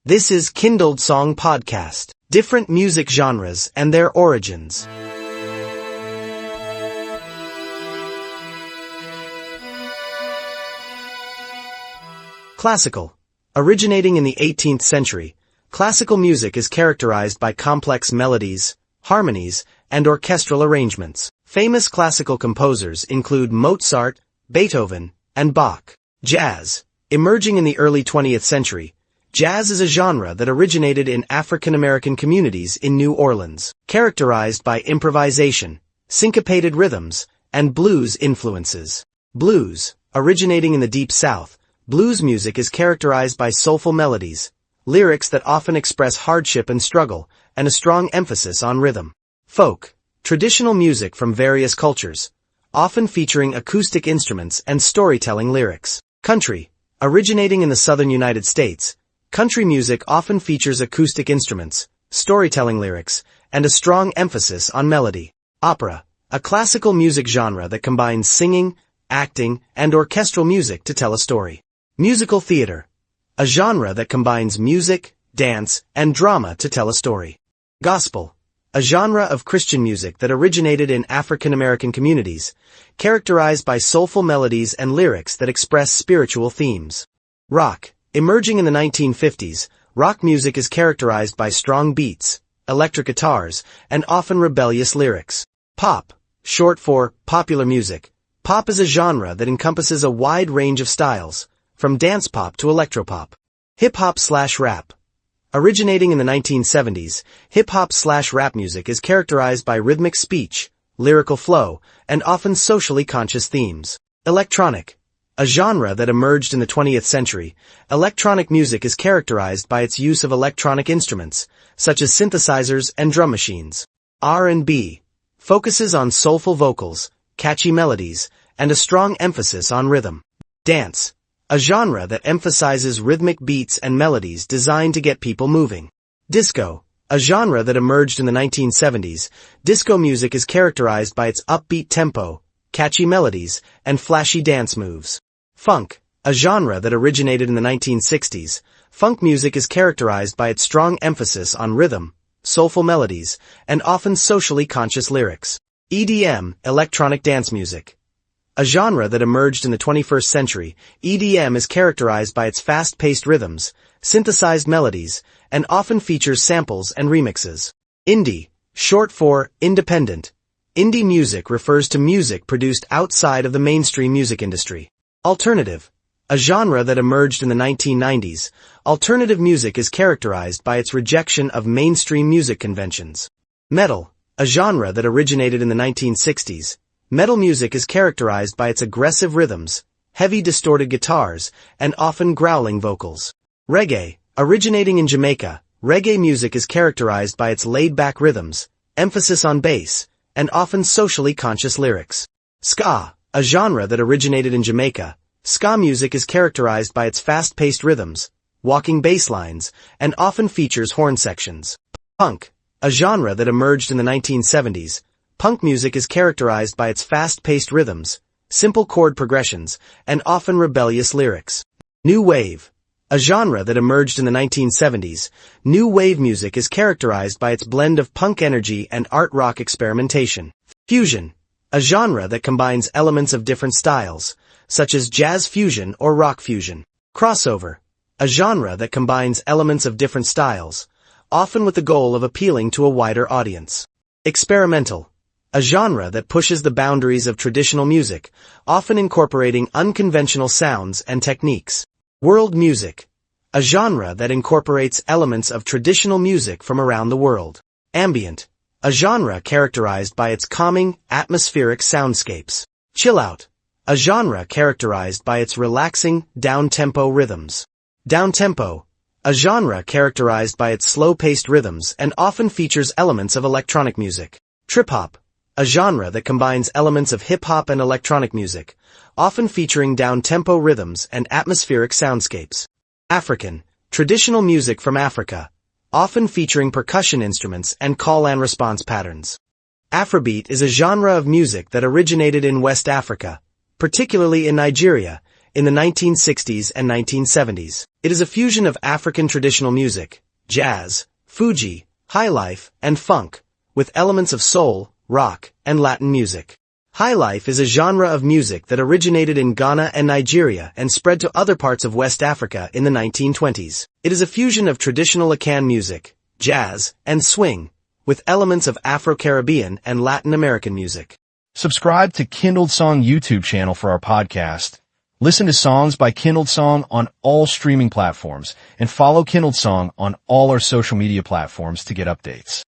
This is Kindledsong podcast. Different music genres and their origins. Classical. Originating in the 18th century, classical music is characterized by complex melodies, harmonies, and orchestral arrangements. Famous classical composers include Mozart, Beethoven, and Bach. Jazz. Emerging in the early 20th century, jazz is a genre that originated in African American communities in New Orleans, characterized by improvisation, syncopated rhythms, and blues influences. Blues. Originating in the Deep South, blues music is characterized by soulful melodies, lyrics that often express hardship and struggle, and a strong emphasis on rhythm. Folk. Traditional music from various cultures, often featuring acoustic instruments and storytelling lyrics. Country. Originating in the southern United States, country music often features acoustic instruments, storytelling lyrics, and a strong emphasis on melody. Opera. A classical music genre that combines singing, acting, and orchestral music to tell a story. Musical theater. A genre that combines music, dance, and drama to tell a story. Gospel. A genre of Christian music that originated in African American communities, characterized by soulful melodies and lyrics that express spiritual themes. Rock. Emerging in the 1950s, rock music is characterized by strong beats, electric guitars, and often rebellious lyrics. Pop. Short for popular music. Pop is a genre that encompasses a wide range of styles, from dance pop to electropop. Hip-hop/rap. Originating in the 1970s, hip-hop/rap music is characterized by rhythmic speech, lyrical flow, and often socially conscious themes. Electronic. A genre that emerged in the 20th century, electronic music is characterized by its use of electronic instruments, such as synthesizers and drum machines. R&B. Focuses on soulful vocals, catchy melodies, and a strong emphasis on rhythm. Dance. A genre that emphasizes rhythmic beats and melodies designed to get people moving. Disco. A genre that emerged in the 1970s, disco music is characterized by its upbeat tempo, catchy melodies, and flashy dance moves. Funk. A genre that originated in the 1960s, funk music is characterized by its strong emphasis on rhythm, soulful melodies, and often socially conscious lyrics. EDM, electronic dance music. A genre that emerged in the 21st century, EDM is characterized by its fast-paced rhythms, synthesized melodies, and often features samples and remixes. Indie, short for independent. Indie music refers to music produced outside of the mainstream music industry. Alternative. A genre that emerged in the 1990s, alternative music is characterized by its rejection of mainstream music conventions. Metal. A genre that originated in the 1960s, metal music is characterized by its aggressive rhythms, heavy distorted guitars, and often growling vocals. Reggae. Originating in Jamaica, reggae music is characterized by its laid-back rhythms, emphasis on bass, and often socially conscious lyrics. Ska. A genre that originated in Jamaica, ska music is characterized by its fast-paced rhythms, walking bass lines, and often features horn sections. Punk. A genre that emerged in the 1970s, punk music is characterized by its fast-paced rhythms, simple chord progressions, and often rebellious lyrics. New wave. A genre that emerged in the 1970s, new wave music is characterized by its blend of punk energy and art rock experimentation. Fusion. A genre that combines elements of different styles, such as jazz fusion or rock fusion. Crossover. A genre that combines elements of different styles, often with the goal of appealing to a wider audience. Experimental. A genre that pushes the boundaries of traditional music, often incorporating unconventional sounds and techniques. World music. A genre that incorporates elements of traditional music from around the world. Ambient. A genre characterized by its calming, atmospheric soundscapes. Chill out. A genre characterized by its relaxing, down-tempo rhythms. Downtempo. A genre characterized by its slow-paced rhythms and often features elements of electronic music. Trip-hop. A genre that combines elements of hip-hop and electronic music, often featuring down-tempo rhythms and atmospheric soundscapes. African. Traditional music from Africa, often featuring percussion instruments and call-and-response patterns. Afrobeat is a genre of music that originated in West Africa, particularly in Nigeria, in the 1960s and 1970s. It is a fusion of African traditional music, jazz, Fuji, highlife, and funk, with elements of soul, rock, and Latin music. Highlife is a genre of music that originated in Ghana and Nigeria and spread to other parts of West Africa in the 1920s. It is a fusion of traditional Akan music, jazz, and swing, with elements of Afro-Caribbean and Latin American music. Subscribe to Kindledsong YouTube channel for our podcast. Listen to songs by Kindledsong on all streaming platforms and follow Kindledsong on all our social media platforms to get updates.